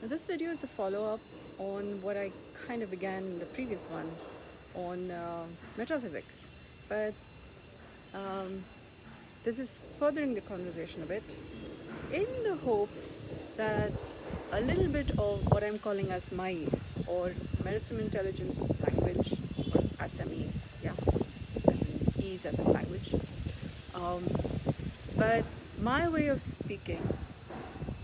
Now, this video is a follow-up on what I kind of began in the previous one on metaphysics, but um, this is furthering the conversation a bit in the hopes that a little bit of what I'm calling as MICE or Medicine Intelligence Language or SMEs, yeah, as in E's as in language. But my way of speaking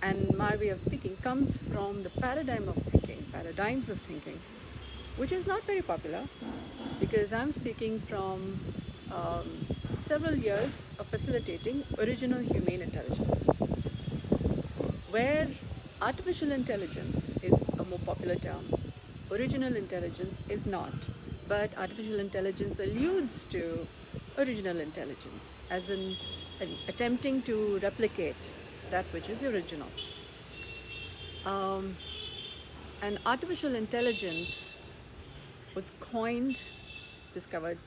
and my way of speaking comes from the paradigms of thinking, which is not very popular because I'm speaking from several years of facilitating original humane intelligence, where artificial intelligence is a more popular term. Original intelligence is not, but artificial intelligence alludes to original intelligence, as in attempting to replicate that which is original. And artificial intelligence was coined, discovered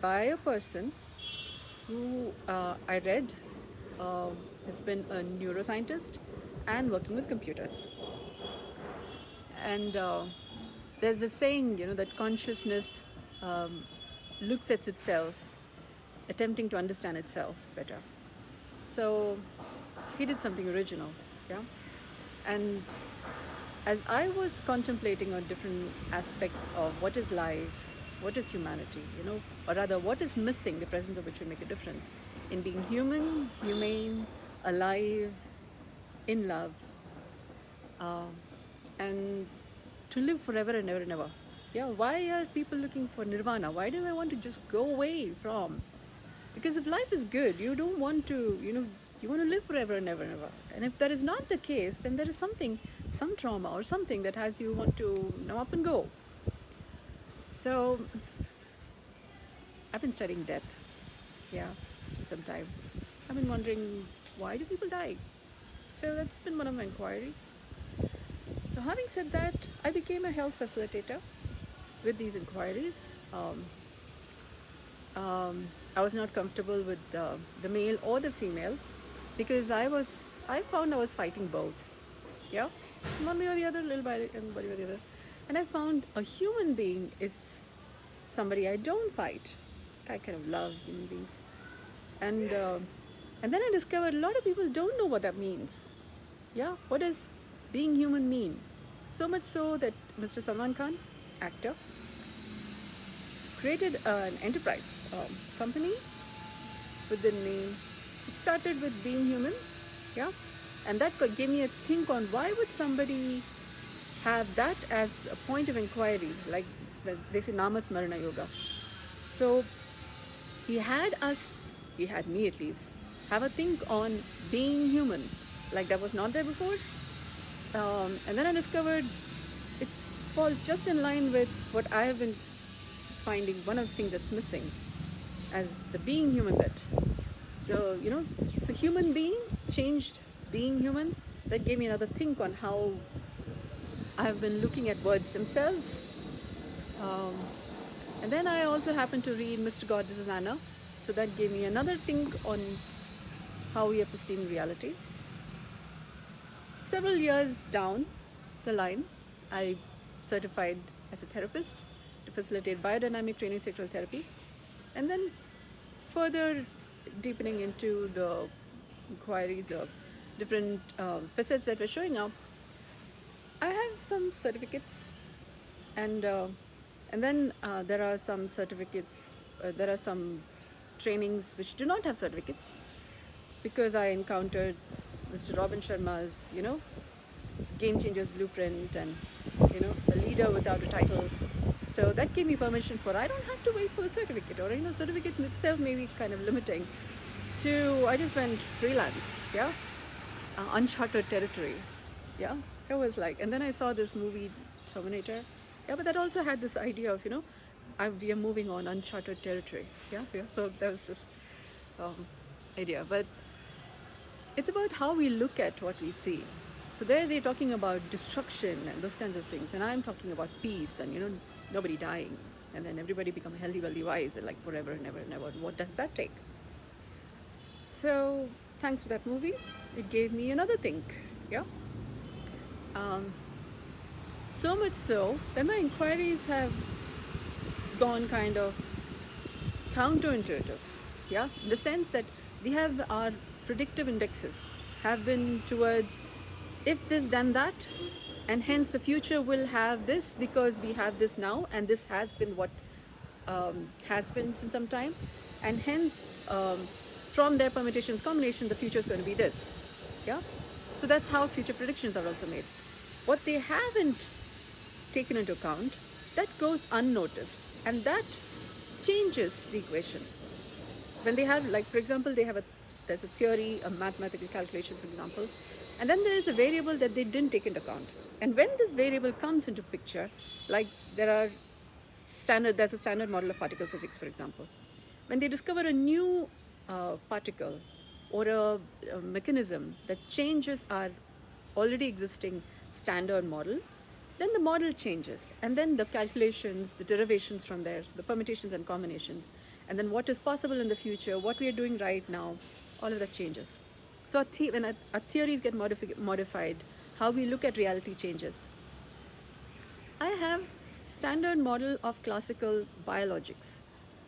by a person who I read has been a neuroscientist and working with computers. And there's this saying, that consciousness looks at itself, attempting to understand itself better. So he did something original, yeah? And as I was contemplating on different aspects of what is life, what is humanity, or rather what is missing, the presence of which will make a difference in being human, humane, alive, in love, and to live forever and ever and ever. Yeah, why are people looking for nirvana? Why do I want to just go away from? Because if life is good, you don't want to, you want to live forever and ever and ever. And if that is not the case, then there is something, some trauma or something that has you want to up and go. So I've been studying death, yeah, some time. I've been wondering, why do people die? So that's been one of my inquiries. So having said that, I became a health facilitator with these inquiries. I was not comfortable with the male or the female because I found I was fighting both. Yeah, one way or the other, little by one way or the other. And I found a human being is somebody I don't fight. I kind of love human beings. And then I discovered a lot of people don't know what that means. Yeah, what does being human mean? So much so that Mr. Salman Khan, actor, created an enterprise company with the name. It started with being human, yeah, and that gave me a think on why would somebody have that as a point of inquiry, like they say Namasmarana Yoga. So he had me at least, have a think on being human, like that was not there before. And then I discovered it falls just in line with what I have been finding one of the things that's missing as the being human bit. So human being changed being human. That gave me another think on how I have been looking at words themselves. And then I also happened to read Mr. God, This Is Anna. So that gave me another think on how we are perceiving reality. Several years down the line, I certified as a therapist to facilitate biodynamic training sexual therapy, and then further deepening into the inquiries of different facets that were showing up. I have some certificates, and then there are some certificates. There are some trainings which do not have certificates because I encountered Mr. Robin Sharma's, Game Changers Blueprint, and a leader without a title. So that gave me permission for I don't have to wait for the certificate, or certificate itself may be kind of limiting. I just went freelance, yeah, uncharted territory, yeah. It was like, and then I saw this movie Terminator, yeah, but that also had this idea of we are moving on uncharted territory, yeah. So there was this idea, but it's about how we look at what we see. So there they're talking about destruction and those kinds of things, and I'm talking about peace and nobody dying, and then everybody become healthy, wealthy, wise, and like forever and ever and ever. What does that take? So thanks to that movie, it gave me another think, yeah. So much so that my inquiries have gone kind of counterintuitive, yeah, in the sense that we have our predictive indexes have been towards if this then that, and hence the future will have this because we have this now, and this has been what has been since some time, and hence from their permutations combination the future is going to be this, yeah. So that's how future predictions are also made. What they haven't taken into account, that goes unnoticed, and that changes the equation. When they have, like for example, there's a theory, a mathematical calculation for example, and then there is a variable that they didn't take into account. And when this variable comes into picture, like there's a standard model of particle physics for example, when they discover a new particle or a mechanism that changes our already existing standard model, then the model changes, and then the calculations, the derivations from there, so the permutations and combinations, and then what is possible in the future, what we are doing right now, all of that changes. So when our theories get modified, how we look at reality changes. I have standard model of classical biologics.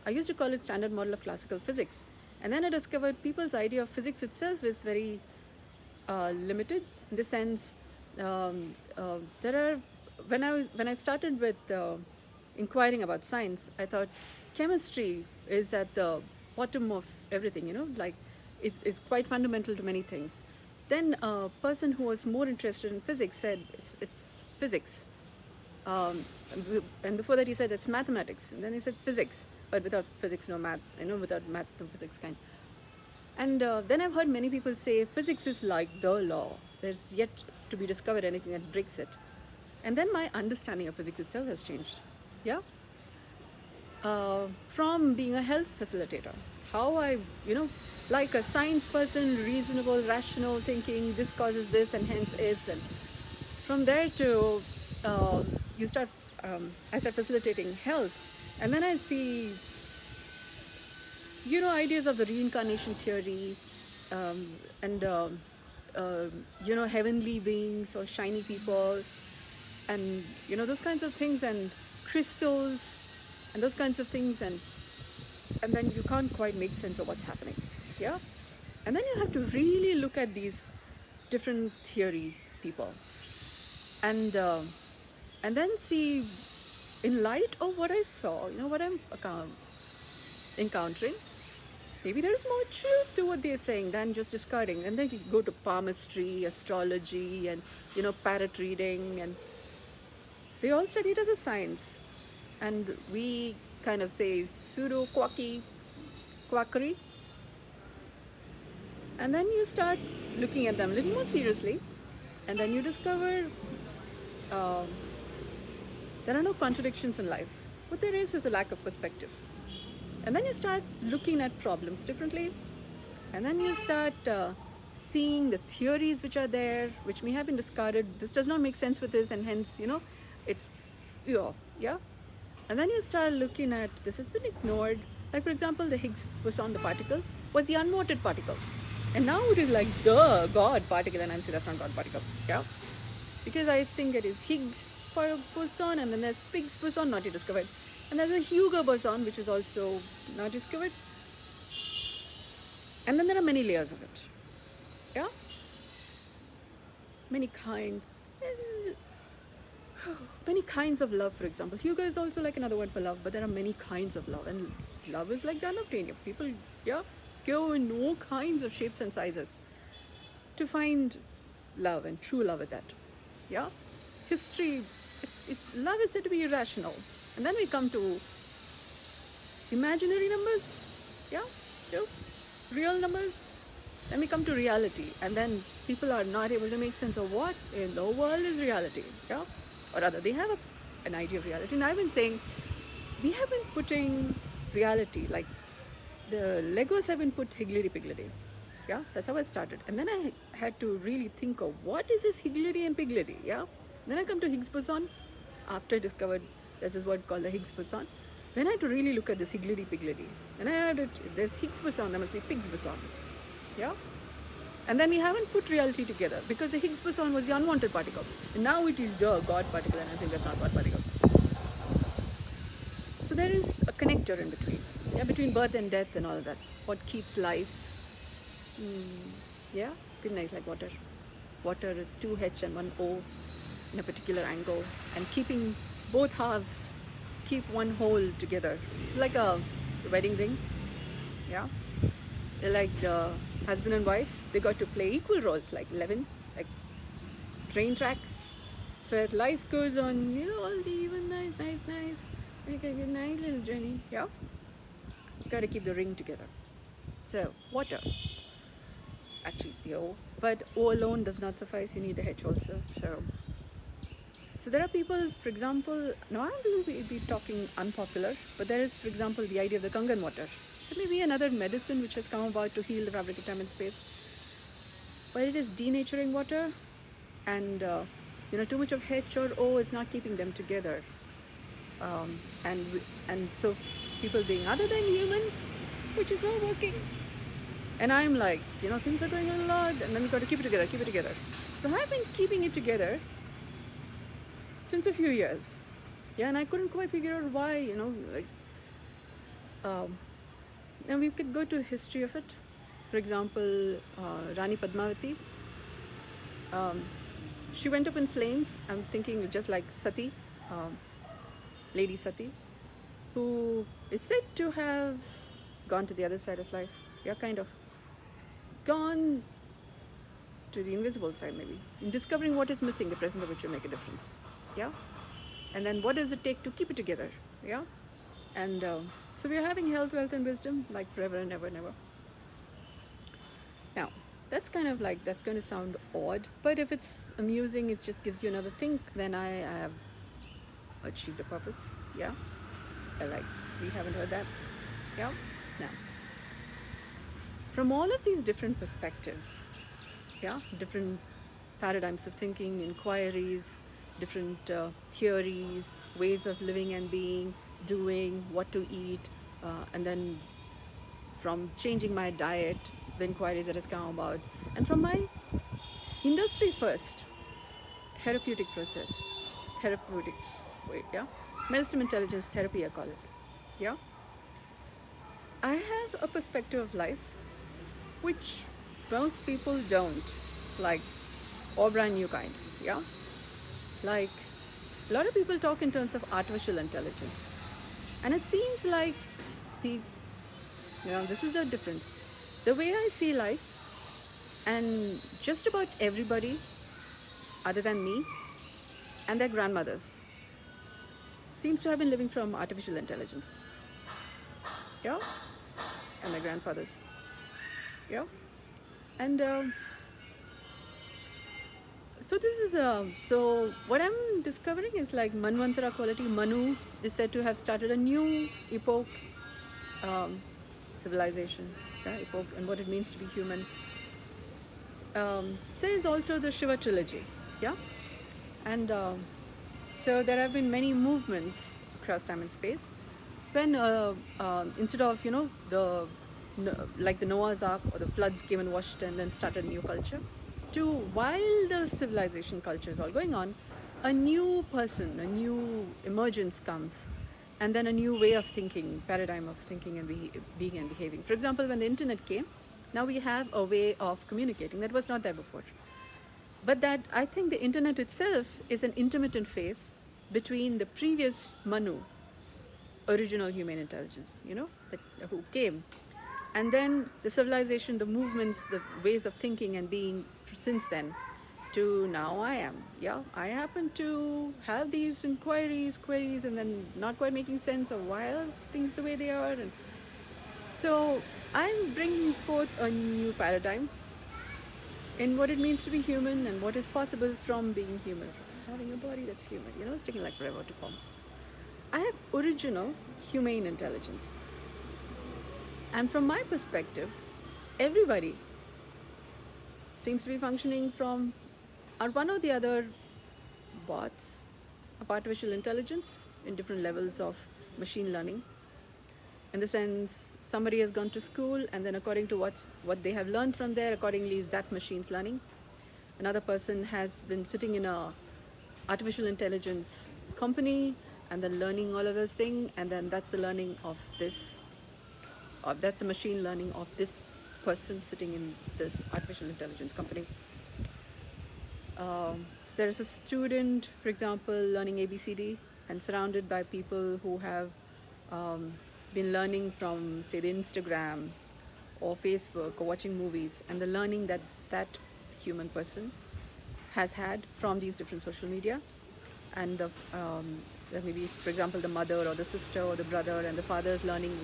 I used to call it standard model of classical physics, and then I discovered people's idea of physics itself is very limited in the sense when I started with inquiring about science, I thought chemistry is at the bottom of everything, like it's quite fundamental to many things. Then a person who was more interested in physics said it's physics. And before that he said it's mathematics, and then he said physics, but without physics no math, without math no physics kind. And then I've heard many people say physics is like the law. There's yet to be discovered anything that breaks it. And then my understanding of physics itself has changed. Yeah. From being a health facilitator, how I, like a science person, reasonable, rational thinking, this causes this and hence is, and from there to I start facilitating health, and then I see, ideas of the reincarnation theory, and heavenly beings or shiny people, and those kinds of things, and crystals and those kinds of things, and then you can't quite make sense of what's happening. Yeah. And then you have to really look at these different theory people, and then see, in light of what I saw, what I'm encountering, maybe there's more truth to what they're saying than just discarding. And then you go to palmistry, astrology, and parrot reading, and they all study it as a science, and we kind of say pseudo quackery. And then you start looking at them a little more seriously, and then you discover there are no contradictions in life. What there is a lack of perspective. And then you start looking at problems differently, and then you start seeing the theories which are there, which may have been discarded. This does not make sense with this, and hence, it's pure. Yeah. And then you start looking at this has been ignored. Like for example, the Higgs boson, the particle, was the unmortared particle, and now it is like the God particle, and I'm saying that's not God particle. Yeah. Because I think it is Higgs boson, and then there's Higgs boson, not yet discovered, and there's a Huygens boson, which is also not discovered, and then there are many layers of it. Yeah, many kinds of love. For example, Huygens is also like another word for love, but there are many kinds of love, and love is like the unobtainium. People, go in all kinds of shapes and sizes to find love, and true love at that. Yeah, history, love is said to be irrational, and then we come to imaginary numbers, real numbers. Then we come to reality, and then people are not able to make sense of what in the world is reality, or rather they have an idea of reality. And I've been saying we have been putting reality, like the Legos have been put higgledy-piggledy. Yeah, that's how I started. And then I had to really think of what is this higgledy and piggledy. Yeah. Then I come to Higgs boson. After I discovered there's this word called the Higgs boson, then I had to really look at this higgledy-piggledy. And I had it, there's Higgs boson, there must be Higgs boson. Yeah. And then we haven't put reality together because the Higgs boson was the unwanted particle. And now it is the God particle, and I think that's not God particle. So there is a connector in between. Yeah, between birth and death and all of that. What keeps life? Yeah, recognize like water. Water is 2 H and 1 O in a particular angle, and keeping both halves keep one whole together, like a wedding ring. Yeah, like the husband and wife, they got to play equal roles, like 11, like train tracks. So as life goes on, all the even nice, like a nice little journey. Yeah, got to keep the ring together. So water, actually it's the O, but O alone does not suffice. You need the H also. So there are people, for example, now I'm going to be talking unpopular, but there is, for example, the idea of the Kangen water. There may be another medicine which has come about to heal the fabric of time and space, but it is denaturing water, and too much of H or O is not keeping them together, and so people being other than human, which is not working. And I'm like, things are going on a lot, and then we got to keep it together. So I've been keeping it together since a few years. Yeah, and I couldn't quite figure out why, and we could go to history of it. For example, Rani Padmavati, she went up in flames. I'm thinking just like Sati, Lady Sati, who is said to have gone to the other side of life. Yeah, kind of gone to the invisible side, maybe, in discovering what is missing, the presence of which will make a difference. Yeah, and then what does it take to keep it together? Yeah, and so we are having health, wealth, and wisdom like forever and ever and ever. Now, that's kind of like, that's going to sound odd, but if it's amusing, it just gives you another think, then I have achieved the purpose. Yeah, we haven't heard that. Yeah. Now, from all of these different perspectives, yeah, different paradigms of thinking, inquiries, different theories, ways of living and being, doing, what to eat, and then from changing my diet, the inquiries that has come about, and from my industry first, therapeutic process, medicine intelligence therapy, I call it. Yeah, I have a perspective of life which most people don't, like, or brand new kind. Yeah, like a lot of people talk in terms of artificial intelligence, and it seems like this is the difference. The way I see life, and just about everybody other than me and their grandmothers seems to have been living from artificial intelligence. Yeah, and their grandfathers. Yeah, and so this is so what I'm discovering is like Manvantara quality. Manu is said to have started a new epoch, civilization, epoch, and what it means to be human. Says also the Shiva trilogy. Yeah, and so there have been many movements across time and space when instead of like the Noah's Ark or the floods came and washed and then started a new culture, to while the civilization culture is all going on, a new person, a new emergence comes, and then a new way of thinking, paradigm of thinking and being and behaving. For example, when the internet came, now we have a way of communicating that was not there before. But that, I think the internet itself is an intermittent phase between the previous Manu, original human intelligence, who came, and then the civilization, the movements, the ways of thinking and being since then, to now I am. Yeah, I happen to have these inquiries, queries, and then not quite making sense of why are things the way they are. And so I'm bringing forth a new paradigm in what it means to be human and what is possible from being human, from having a body that's human. It's taking like forever to form. I have original humane intelligence. And from my perspective, everybody seems to be functioning from one or the other bots of artificial intelligence in different levels of machine learning. in the sense somebody has gone to school, and then according to what they have learned from there, accordingly is that machine's learning. Another person has been sitting in a artificial intelligence company and then learning all of those things, and then that's the learning of this, or that's the machine learning of this person sitting in this artificial intelligence company. So there is a student, for example, learning ABCD and surrounded by people who have been learning from, say, the Instagram or Facebook or watching movies, and the learning that that human person has had from these different social media, and the maybe, for example, the mother or the sister or the brother and the father is learning,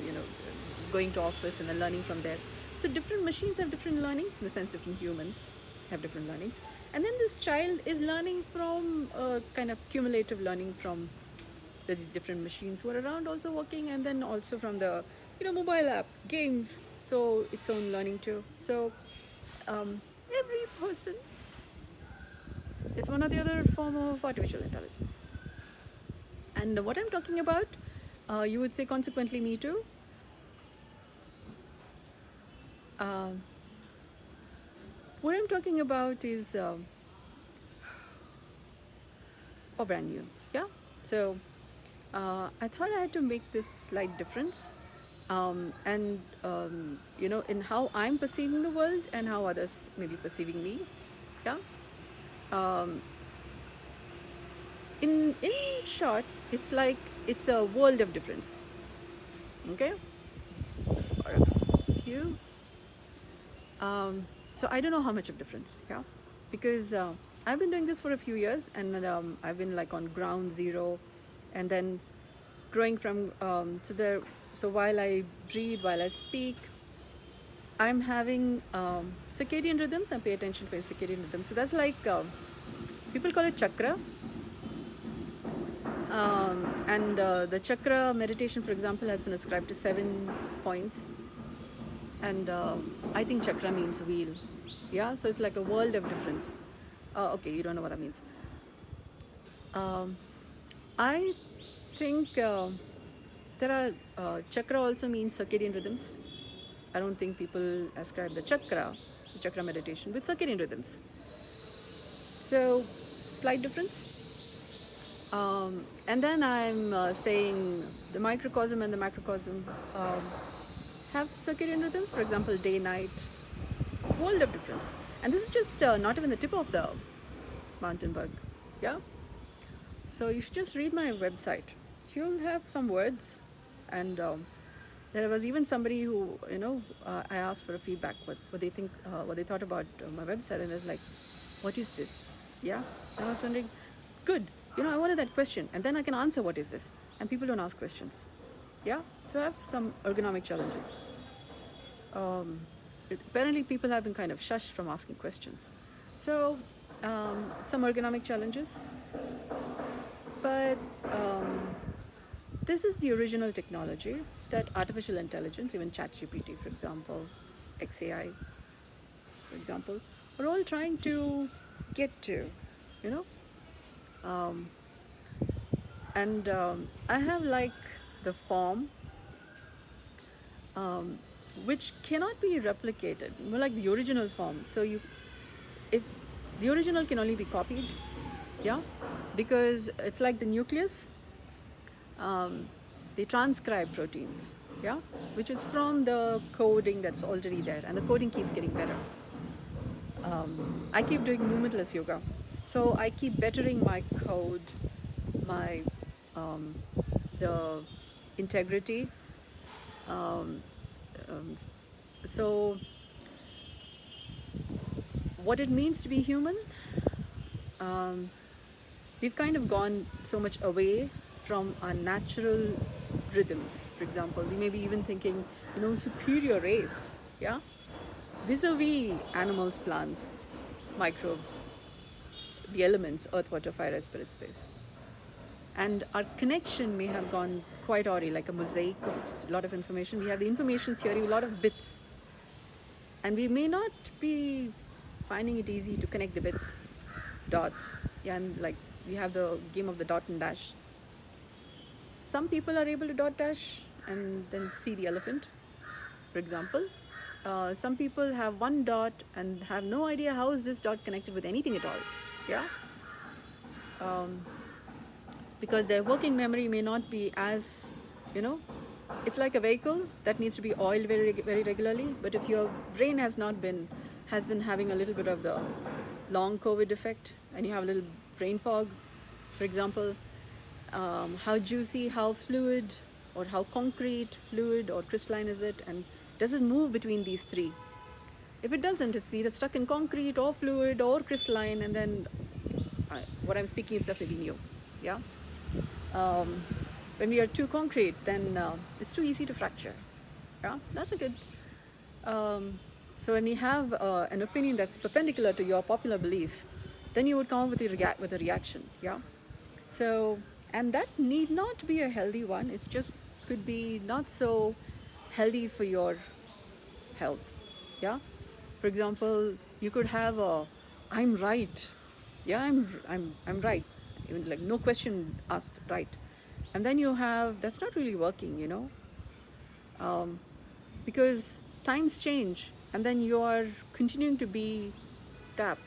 going to office and then learning from there. So different machines have different learnings, in the sense different humans have different learnings. And then this child is learning from kind of cumulative learning from these different machines who are around also working, and then also from the mobile app, games, so its own learning too. So every person is one or the other form of artificial intelligence. And what I'm talking about, you would say consequently me too. What I'm talking about is brand new, yeah. So I thought I had to make this slight difference, and in how I'm perceiving the world and how others may be perceiving me, yeah. In short, it's like it's a world of difference, okay, or a few. So I don't know how much of difference, yeah, because I've been doing this for a few years, and I've been like on ground zero, and then growing from so while I breathe, while I speak, I'm having circadian rhythms. I pay attention to my circadian rhythms. So that's like people call it chakra. And the chakra meditation, for example, has been ascribed to 7 points. And I think chakra means wheel. Yeah, so it's like a world of difference. Okay, you don't know what that means. I think there are chakra also means circadian rhythms. I don't think people ascribe the chakra meditation, with circadian rhythms. So, slight difference. And then I'm saying the microcosm and the macrocosm have circadian rhythms. For example, day, night, world of difference. And this is just not even the tip of the mountain bug, yeah. So you should just read my website. You'll have some words, and there was even somebody who I asked for a feedback, what they think, what they thought about my website, and I was like, what is this? Yeah, and I was wondering, good. I wanted that question, and then I can answer what is this. And people don't ask questions. Yeah, so I have some ergonomic challenges. Apparently, people have been kind of shushed from asking questions. So, some ergonomic challenges. But this is the original technology that artificial intelligence, even ChatGPT, for example, XAI, for example, are all trying to get to, and I have like the form which cannot be replicated, more like the original form. So if the original can only be copied, yeah, because it's like the nucleus. They transcribe proteins, yeah, which is from the coding that's already there, and the coding keeps getting better. I keep doing movementless yoga, so I keep bettering my code, my the integrity. So what it means to be human, we've kind of gone so much away from our natural rhythms. For example, we may be even thinking, superior race, yeah, vis-a-vis animals, plants, microbes, the elements, earth, water, fire, air, spirit, space. And our connection may have gone quite awry, like a mosaic of a lot of information. We have the information theory, a lot of bits. And we may not be finding it easy to connect the bits, dots. Yeah, and like we have the game of the dot and dash. Some people are able to dot dash and then see the elephant, for example. Some people have one dot and have no idea how is this dot connected with anything at all. Yeah. Because their working memory may not be as, you know, it's like a vehicle that needs to be oiled very regularly. But if your brain has been having a little bit of the long COVID effect, and you have a little brain fog, for example, how juicy, how fluid, or how concrete, fluid, or crystalline is it, and does it move between these three? If it doesn't, it's either stuck in concrete or fluid or crystalline, and then what I'm speaking is definitely new. Yeah. When we are too concrete, then it's too easy to fracture. Yeah, that's a good. So when we have an opinion that's perpendicular to your popular belief, then you would come up with a reaction. Yeah. So, and that need not be a healthy one. It just could be not so healthy for your health. Yeah. For example, you could have a "I'm right." Yeah, I'm right. Even like no question asked, right? And then you have that's not really working, you know, because times change, and then you are continuing to be tap.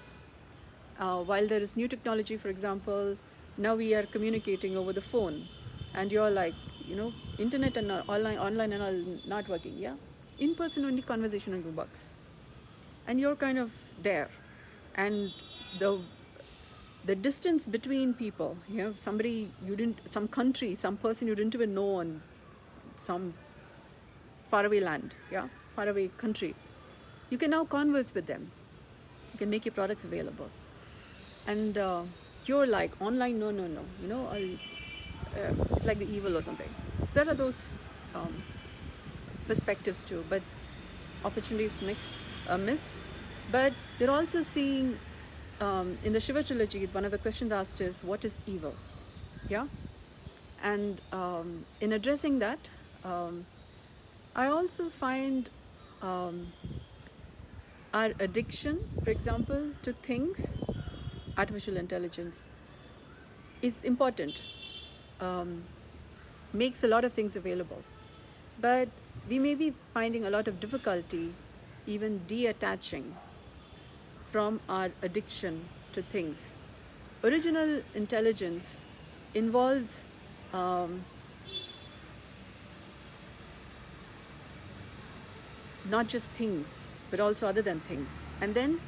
While there is new technology, for example, now we are communicating over the phone, and you're like, you know, internet and online and all not working. Yeah, in person only conversation only works, and you're kind of there, and the distance between people, you know, some country, some person you didn't even know on some faraway land, yeah, faraway country, you can now converse with them. You can make your products available, and you're like online, no, you know, it's like the evil or something. So there are those perspectives too, but opportunities missed. But you're also seeing. In the Shiva trilogy, one of the questions asked is, what is evil? Yeah? And in addressing that, I also find our addiction, for example, to things, artificial intelligence, is important. Makes a lot of things available. But we may be finding a lot of difficulty even detaching from our addiction to things. Original intelligence involves not just things, but also other than things. And then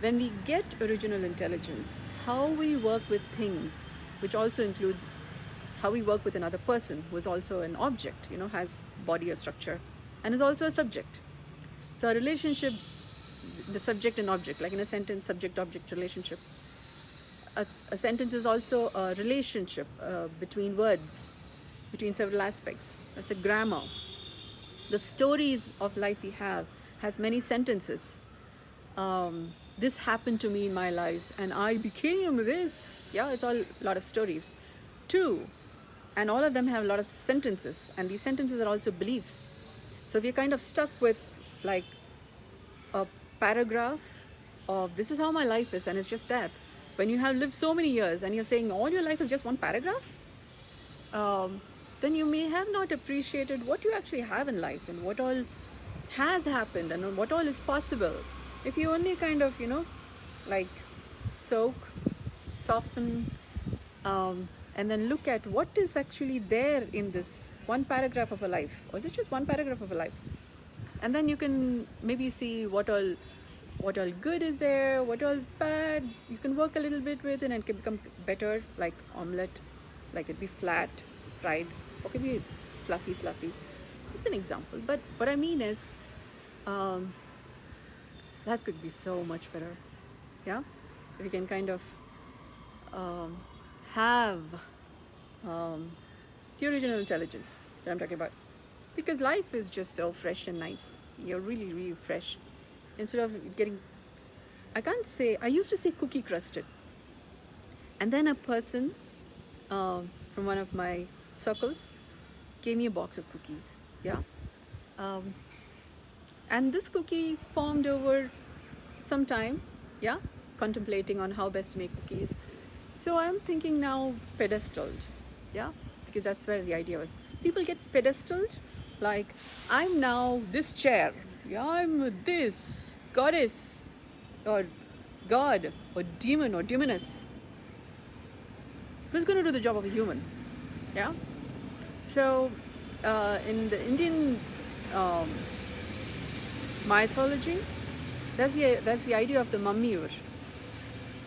when we get original intelligence, how we work with things, which also includes how we work with another person who is also an object, you know, has body or structure, and is also a subject. So a relationship, the subject and object, like in a sentence, subject-object relationship. A sentence is also a relationship between words, between several aspects. That's a grammar. The stories of life we have has many sentences. This happened to me in my life, and I became this. Yeah, it's all a lot of stories. Two, and all of them have a lot of sentences, and these sentences are also beliefs. So if you're kind of stuck with like a paragraph of this is how my life is, and it's just that, when you have lived so many years and you're saying all your life is just one paragraph, then you may have not appreciated what you actually have in life and what all has happened and what all is possible. If you only kind of, you know, like soak, soften, and then look at what is actually there in this one paragraph of a life, or is it just one paragraph of a life? And then you can maybe see what all good is there, what all bad. You can work a little bit with it, and it can become better, like omelette, like it'd be flat, fried, or it could be fluffy. It's an example, but what I mean is, life could be so much better. Yeah, if you can kind of have the original intelligence that I'm talking about, because life is just so fresh and nice. You're really fresh. Instead of getting, I used to say cookie crusted. And then a person from one of my circles gave me a box of cookies. Yeah. And this cookie formed over some time. Yeah. Contemplating on how best to make cookies. So I'm thinking now pedestaled. Yeah. Because that's where the idea was. People get pedestaled Like, I'm now this chair. Yeah, I'm this goddess or god or demon or demoness. Who's going to do the job of a human? Yeah. So, in the Indian um, mythology, that's the idea of the Mammyur.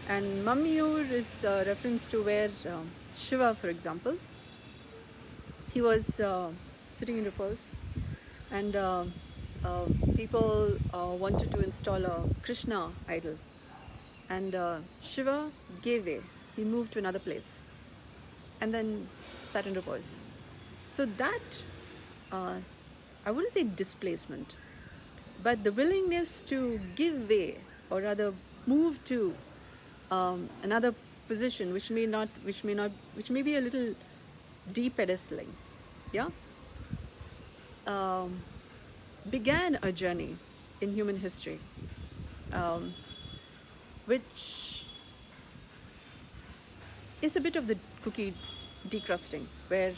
And Mammyur is the reference to where Shiva, for example, he was sitting in repose, and uh, people wanted to install a Krishna idol, and Shiva gave way. He moved to another place, and then sat in repose. So that, I wouldn't say displacement, but the willingness to give way, or rather move to another position, which may be a little de-pedestaling, yeah, um, began a journey in human history, um, which is a bit of the cookie decrusting, where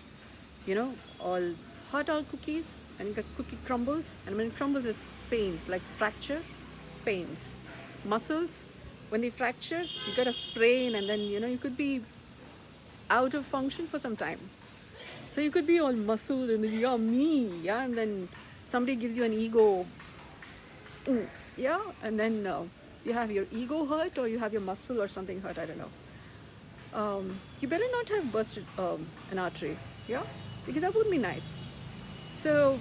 all hot all cookies, and you got cookie crumbles, and when it crumbles it pains, like fracture pains, muscles, when they fracture you get a sprain, and then you could be out of function for some time. So you could be all muscle and you're me, yeah, and then somebody gives you an ego, yeah, and then you have your ego hurt, or you have your muscle or something hurt, I don't know. You better not have busted an artery, yeah, because that wouldn't be nice. So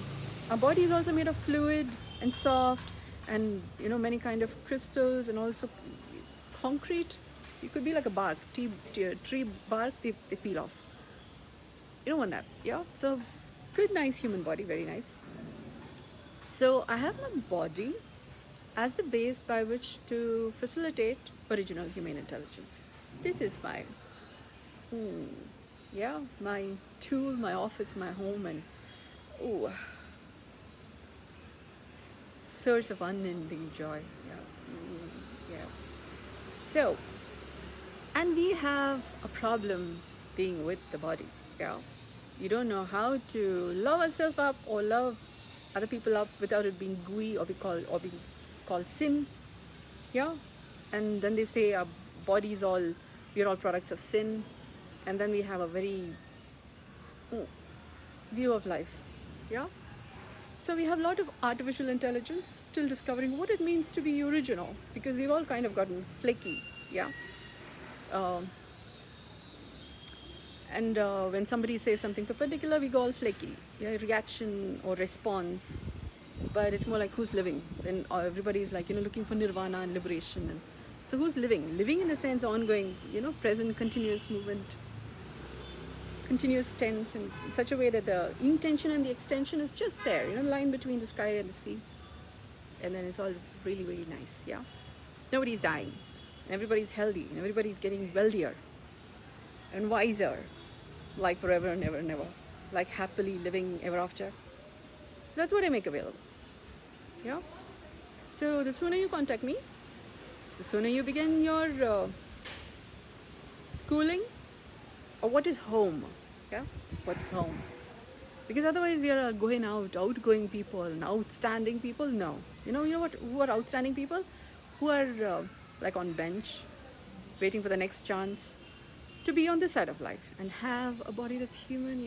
our body is also made of fluid and soft, and many kind of crystals, and also concrete. You could be like a bark, tree bark, they peel off. You don't want that, yeah. So good, nice human body, very nice. So I have my body as the base by which to facilitate original human intelligence. This is my my tool, my office, my home, and source of unending joy. Yeah. So, and we have a problem being with the body. Yeah, you don't know how to love ourselves up or love other people up without it being gooey or being called sin. Yeah, and then they say our bodies we're all products of sin, and then we have a very view of life. Yeah. So we have a lot of artificial intelligence still discovering what it means to be original, because we've all kind of gotten flaky, yeah. And when somebody says something perpendicular, we go all flaky, yeah, reaction or response. But it's more like who's living, when everybody's like looking for nirvana and liberation. And so who's living? Living in a sense, ongoing, present, continuous movement, continuous tense, in such a way that the intention and the extension is just there, line between the sky and the sea, and then it's all really, really nice, yeah. Nobody's dying, everybody's healthy, and everybody's getting wealthier and wiser, like forever and ever and ever, like happily living ever after. So that's what I make available, yeah. So the sooner you contact me, the sooner you begin your schooling. Or what is home? Yeah, what's home? Because otherwise we are outgoing people, and outstanding people. No, you know what? Who are outstanding people? Who are like on bench, waiting for the next chance to be on this side of life and have a body that's human.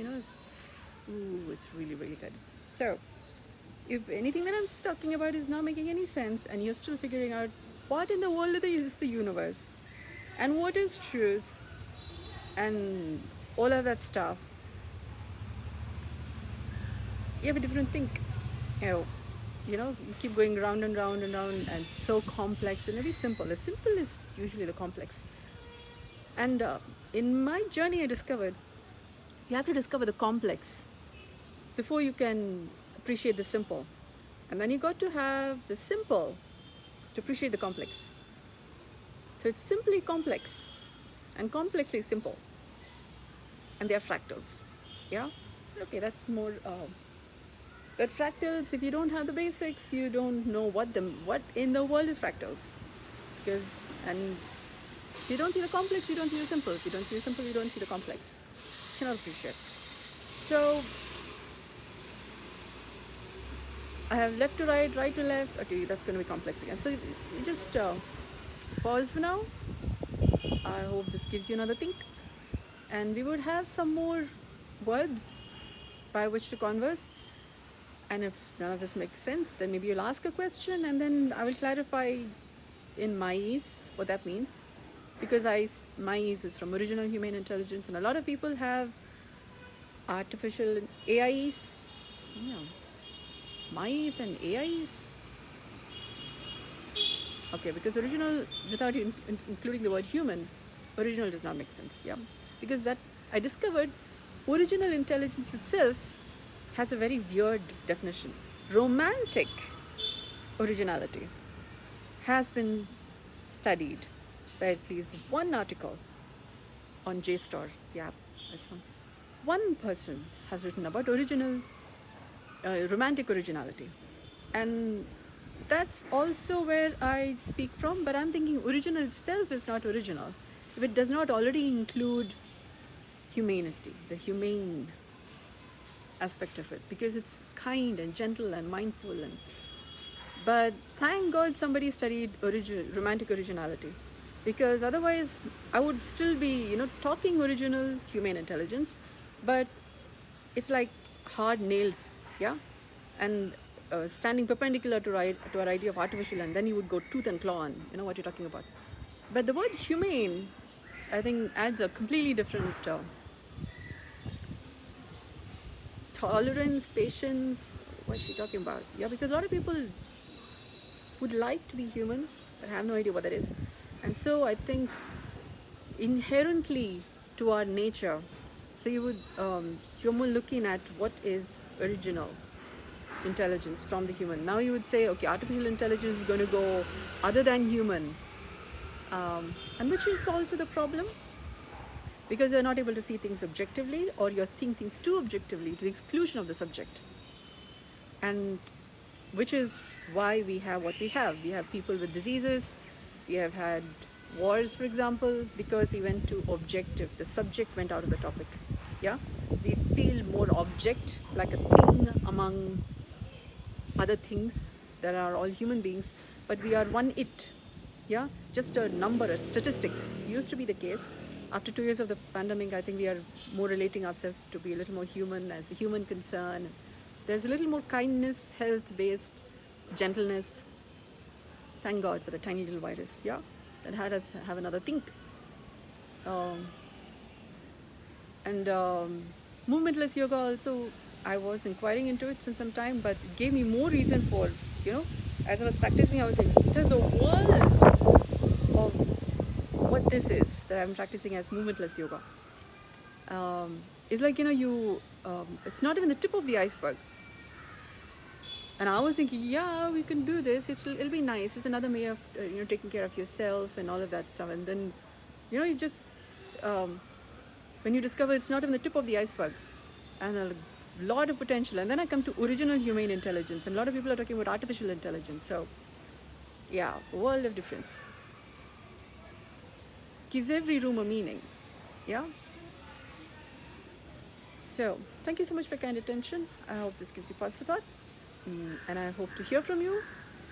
It's really, really good. So, if anything that I'm talking about is not making any sense, and you're still figuring out what in the world is the universe, and what is truth, and all of that stuff, you have a different think. You keep going round and round and round, and so complex, and very simple. The simple is usually the complex. And in my journey, I discovered you have to discover the complex before you can appreciate the simple, and then you got to have the simple to appreciate the complex. So it's simply complex and complexly simple, and they are fractals, yeah. Okay, that's more but fractals, if you don't have the basics, you don't know what in the world is fractals, and if you don't see the complex, you don't see the simple. If you don't see the simple, you don't see the complex. You cannot appreciate. So I have left to right, right to left. Okay, that's going to be complex again. So you just pause for now. I hope this gives you another think. And we would have some more words by which to converse. And if none of this makes sense, then maybe you'll ask a question and then I will clarify in my ease what that means. Because my ease is from original human intelligence, and a lot of people have artificial AIs. My ease and AIs. Okay, because original, without including the word human, original does not make sense. Yeah, because that I discovered original intelligence itself has a very weird definition. Romantic originality has been studied by at least one article on JSTOR, the app I found. One person has written about romantic originality. And that's also where I speak from, but I'm thinking original itself is not original if it does not already include humanity, the humane aspect of it, because it's kind and gentle and mindful. But thank God somebody studied romantic originality, because otherwise I would still be, talking original human intelligence, but it's like hard nails, yeah, and standing perpendicular to our idea of artificial, and then you would go tooth and claw on, what you're talking about. But the word humane, I think, adds a completely different tolerance, patience. What is she talking about? Yeah, because a lot of people would like to be human, but have no idea what that is. And so I think inherently to our nature, so you're more looking at what is original intelligence from the human. Now you would say, okay, artificial intelligence is going to go other than human, and which is also the problem, because you're not able to see things objectively, or you're seeing things too objectively to the exclusion of the subject. And which is why we have what we have. We have people with diseases, we have had wars, for example, because we went to objective. The subject went out of the topic. Yeah, we feel more object, like a thing among other things that are all human beings, but we are one it. Yeah, just a number, a statistics. Used to be the case. After 2 years of the pandemic, I think we are more relating ourselves to be a little more human, as a human concern. There's a little more kindness, health-based gentleness. Thank God for the tiny little virus, yeah, that had us have another think. And movementless yoga also, I was inquiring into it since some time, but it gave me more reason for, as I was practicing, I was saying, there's a world of what this is that I'm practicing as movementless yoga. It's like, it's not even the tip of the iceberg. And I was thinking, yeah, we can do this. It'll be nice. It's another way of, taking care of yourself and all of that stuff. And then, you just, when you discover it's not even the tip of the iceberg, and a lot of potential. And then I come to original humane intelligence. And a lot of people are talking about artificial intelligence. So, yeah, a world of difference. Gives every room a meaning. Yeah? So, thank you so much for kind attention. I hope this gives you pause for thought. And I hope to hear from you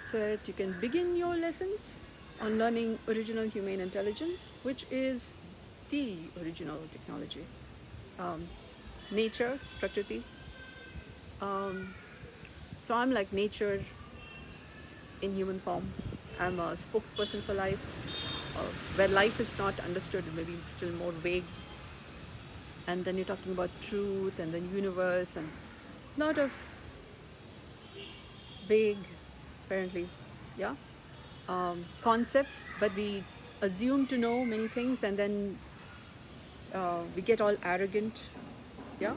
so that you can begin your lessons on learning original humane intelligence, which is the original technology. Nature, Prakriti. So I'm like nature in human form. I'm a spokesperson for life, where life is not understood, maybe still more vague. And then you're talking about truth and then universe and a lot of vague, apparently, yeah, concepts, but we assume to know many things, and then we get all arrogant, yeah.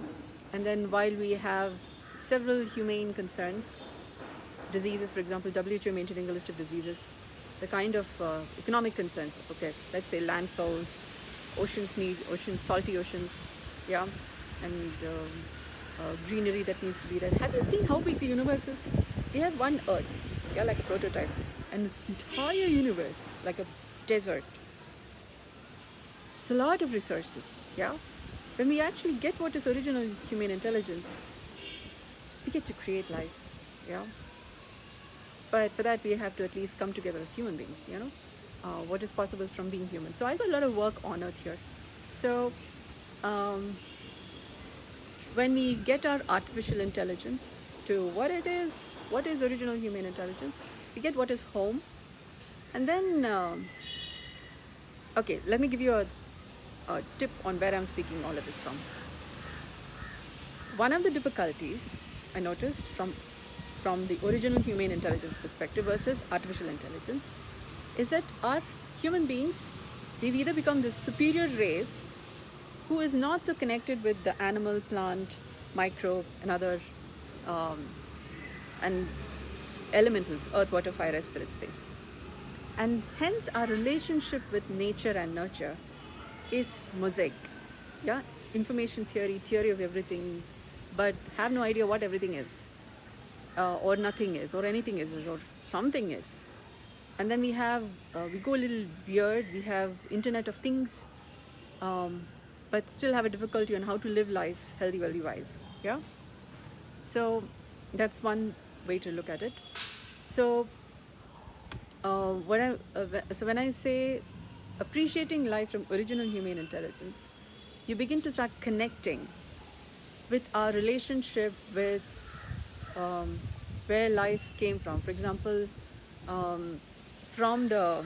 And then while we have several humane concerns, diseases, for example, WHO maintaining a list of diseases, the kind of economic concerns, okay, let's say landfills, salty oceans, yeah, and greenery that needs to be there. Have you seen how big the universe is? We have one Earth, yeah, like a prototype, and this entire universe, like a desert. It's a lot of resources, yeah. When we actually get what is original human intelligence, we get to create life, yeah. But for that, we have to at least come together as human beings, what is possible from being human. So I got a lot of work on earth here. So when we get our artificial intelligence to what is original human intelligence, we get what is home. And then, okay, let me give you a tip on where I'm speaking all of this from. One of the difficulties I noticed from the original human intelligence perspective versus artificial intelligence is that our human beings, we've either become this superior race who is not so connected with the animal, plant, microbe, and other and elementals, earth, water, fire, air, spirit, space. And hence our relationship with nature and nurture is mosaic. Yeah, information theory of everything, but have no idea what everything is, or nothing is, or anything is, or something is. And then we go a little weird. We have Internet of Things, but still have a difficulty on how to live life healthy, wealthy, wise. Yeah. So that's one way to look at it. So when I say appreciating life from original human intelligence, you begin to start connecting with our relationship with where life came from. For example, from the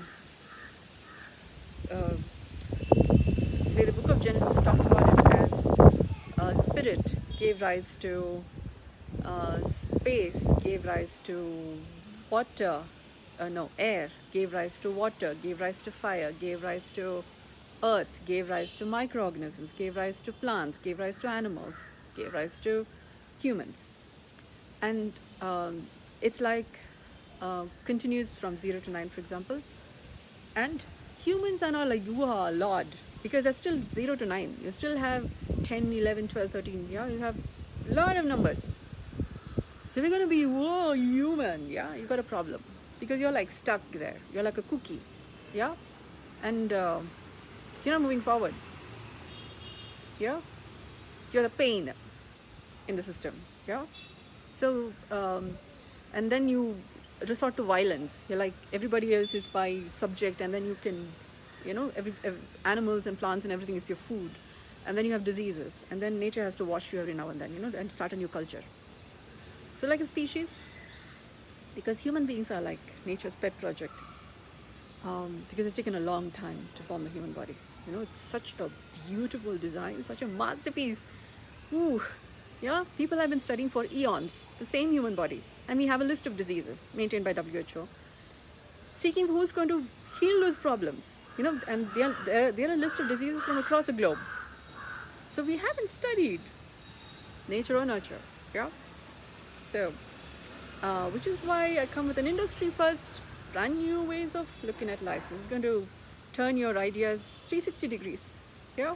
say the book of Genesis talks about it as spirit gave rise to space, gave rise to water, air, gave rise to water, gave rise to fire, gave rise to earth, gave rise to microorganisms, gave rise to plants, gave rise to animals, gave rise to humans. And it's like continues from 0 to 9, for example. And humans are not like, wow, Lord, because that's still 0 to 9. You still have 10, 11, 12, 13. Yeah, you have a lot of numbers. So we're going to be, whoa, human. Yeah, you got a problem because you're like stuck there. You're like a cookie. Yeah, and you're not moving forward. Yeah, you're the pain in the system. Yeah, so and then you resort to violence. You're like, everybody else is my subject, and then you can, every animals and plants and everything is your food, and then you have diseases, and then nature has to wash you every now and then, and start a new culture. So like a species, because human beings are like nature's pet project, because it's taken a long time to form the human body. It's such a beautiful design, such a masterpiece. Ooh, yeah, people have been studying for eons the same human body, and we have a list of diseases maintained by WHO, seeking who's going to heal those problems. And there are a list of diseases from across the globe. So we haven't studied nature or nurture. Yeah. So, which is why I come with an industry first, brand new ways of looking at life. This is going to turn your ideas 360 degrees. Yeah.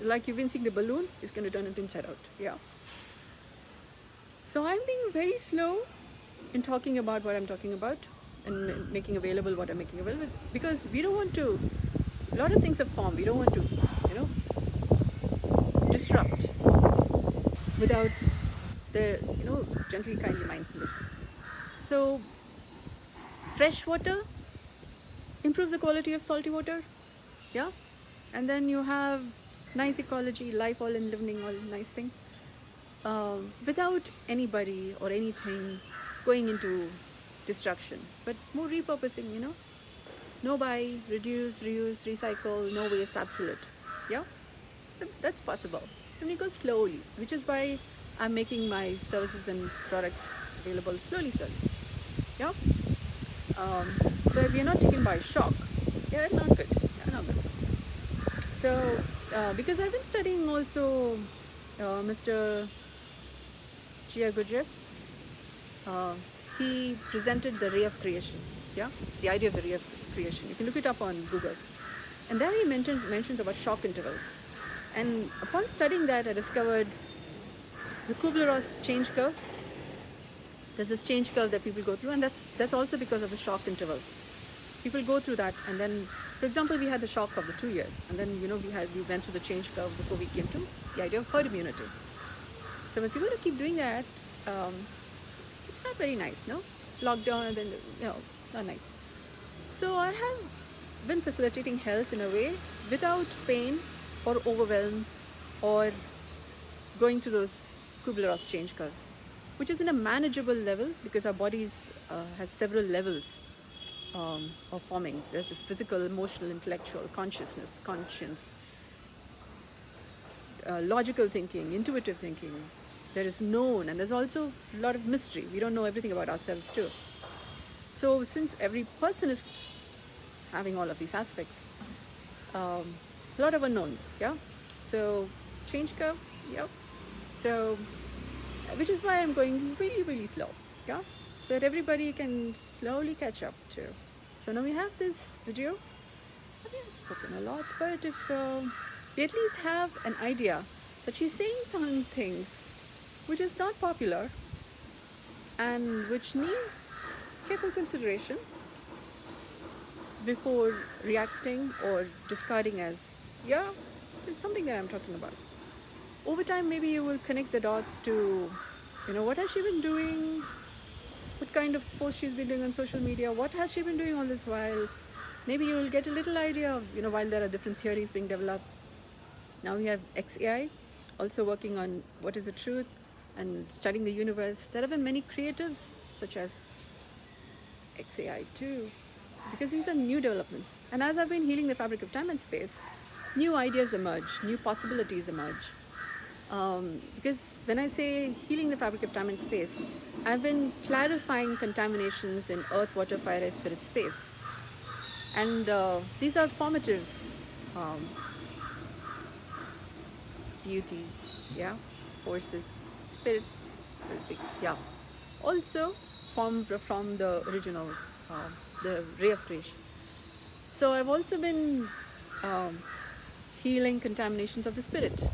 Like you've been seeing the balloon, it's going to turn it inside out. Yeah. So I'm being very slow in talking about what I'm talking about and making available what I'm making available, because we don't want to, a lot of things have formed, we don't want to, disrupt without the, gently, kindly, mindfully. So fresh water improves the quality of salty water. Yeah. And then you have nice ecology, life all in living, all nice thing. Without anybody or anything going into destruction, but more repurposing, no buy, reduce, reuse, recycle, no waste, absolute. Yeah, that's possible. And we go slowly, which is why I'm making my services and products available slowly. Yeah. So if you're not taken by shock, yeah, not good. Yeah, not good. So because I've been studying also Mr. Gia Gurdjieff, he presented the ray of creation. Yeah, the idea of the ray of creation. You can look it up on Google, and there he mentions about shock intervals. And upon studying that, I discovered the Kubler-Ross change curve. There's this change curve that people go through, and that's also because of the shock interval. People go through that, and then, for example, we had the shock of the 2 years, and then we went through the change curve before we came to the idea of herd immunity. So if you're going to keep doing that, it's not very nice, no? lockdown, and then, not nice. So I have been facilitating health in a way without pain or overwhelm or going to those Kubler-Ross change curves, which is in a manageable level because our bodies has several levels of forming. There's a physical, emotional, intellectual, consciousness, conscience, logical thinking, intuitive thinking. There is known, and there's also a lot of mystery. We don't know everything about ourselves too. So since every person is having all of these aspects, a lot of unknowns, yeah? So change curve, yep. So, which is why I'm going really, really slow, yeah? So that everybody can slowly catch up too. So now we have this video. I haven't spoken a lot, but if we at least have an idea that she's saying some things which is not popular and which needs careful consideration before reacting or discarding as, yeah, it's something that I'm talking about. Over time, maybe you will connect the dots to, what has she been doing? What kind of post she's been doing on social media? What has she been doing all this while? Maybe you will get a little idea of, while there are different theories being developed. Now we have XAI also working on what is the truth and studying the universe. There have been many creatives such as XAI too, because these are new developments. And as I've been healing the fabric of time and space, new ideas emerge, new possibilities emerge. Because when I say healing the fabric of time and space, I've been clarifying contaminations in earth, water, fire, air, spirit, space. And these are formative beauties, yeah, forces, spirits, so to speak, yeah. Also formed from the original, the ray of creation. So I've also been healing contaminations of the spirit.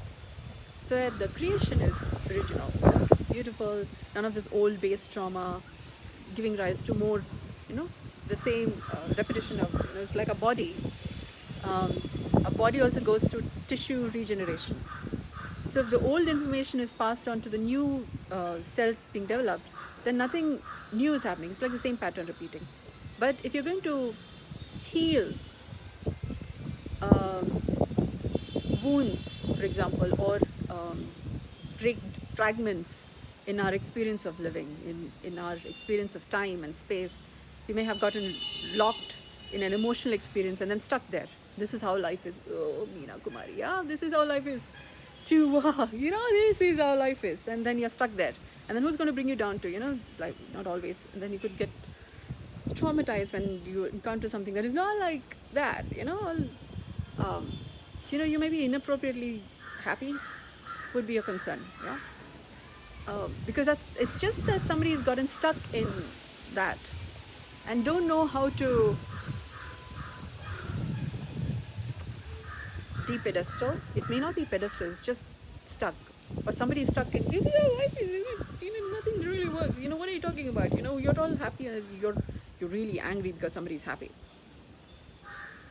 So the creation is original, it's beautiful, none of this old base trauma giving rise to more, the same repetition of, it's like a body. A body also goes through tissue regeneration. So if the old information is passed on to the new cells being developed, then nothing new is happening. It's like the same pattern repeating. But if you're going to heal wounds, for example, or break fragments in our experience of living, in our experience of time and space, we may have gotten locked in an emotional experience and then stuck there. This is how life is. Oh, Meena Kumari, yeah, this is how life is. This is how life is. And then you're stuck there. And then who's going to bring you down to, like, not always. And then you could get traumatized when you encounter something that is not like that, you may be inappropriately happy, would be a concern, yeah? Because it's just that somebody has gotten stuck in that and don't know how to de-pedestal. It may not be pedestal, it's just stuck. Or somebody is stuck in, this is how life is, nothing really works. What are you talking about? You're all happy and you're really angry because somebody's happy.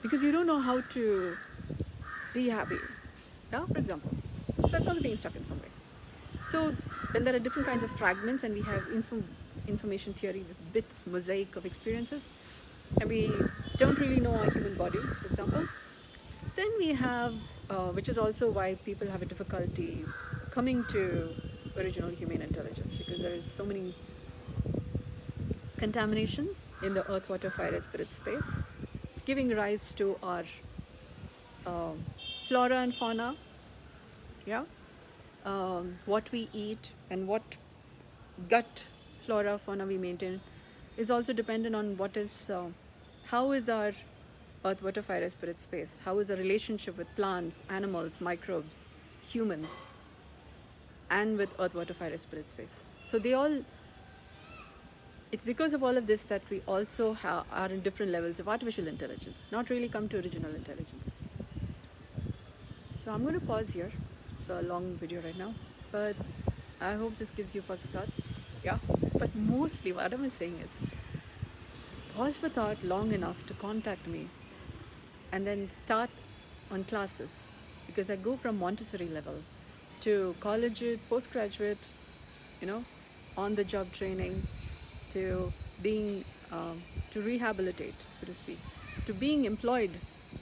Because you don't know how to be happy, yeah, for example. So that's also being stuck in some way. So when there are different kinds of fragments and we have information theory with bits, mosaic of experiences, and we don't really know our human body, for example, then we have, which is also why people have a difficulty coming to original human intelligence, because there is so many contaminations in the earth, water, fire, air, spirit, space, giving rise to our flora and fauna, yeah, what we eat and what gut flora, fauna we maintain is also dependent on what is, how is our earth, water, fire, air, spirit, space, how is our relationship with plants, animals, microbes, humans, and with earth, water, fire, air, spirit, space. So it's because of all of this that we also are in different levels of artificial intelligence, not really come to original intelligence. So I'm going to pause here. It's a long video right now, but I hope this gives you pause for thought. Yeah, but mostly what I'm saying is pause for thought long enough to contact me and then start on classes, because I go from Montessori level to collegiate, postgraduate, on the job training, to being, to rehabilitate, so to speak, to being employed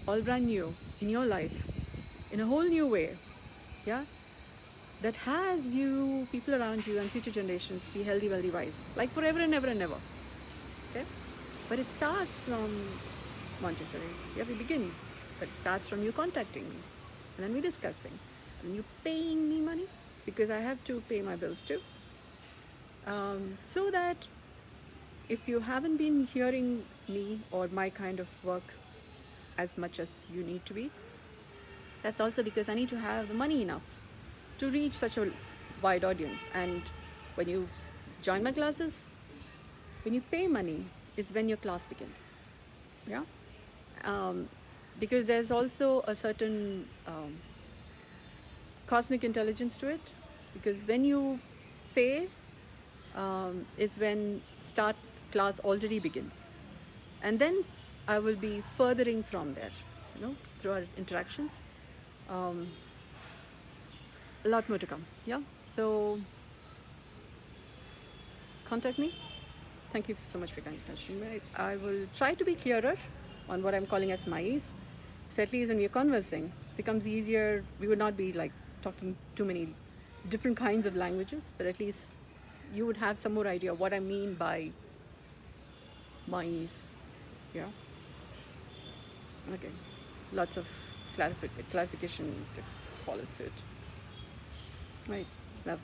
all brand new in your life in a whole new way, yeah, that has you, people around you, and future generations be healthy, wealthy, wise, like forever and ever and ever. Okay? But it starts from Montessori. Yeah, we begin. But it starts from you contacting me, and then we discussing, and you paying me money because I have to pay my bills too. So that if you haven't been hearing me or my kind of work as much as you need to be, that's also because I need to have the money enough to reach such a wide audience. And when you join my classes, when you pay money, is when your class begins. Yeah, because there's also a certain cosmic intelligence to it. Because when you pay, is when start class already begins, and then I will be furthering from there. Through our interactions. A lot more to come. Yeah. So contact me. Thank you so much for your attention. I will try to be clearer on what I'm calling as my's. So at least when we're conversing, becomes easier. We would not be like talking too many different kinds of languages, but at least you would have some more idea what I mean by my's. Yeah. Okay. Lots of clarification to follow suit. Right. Love.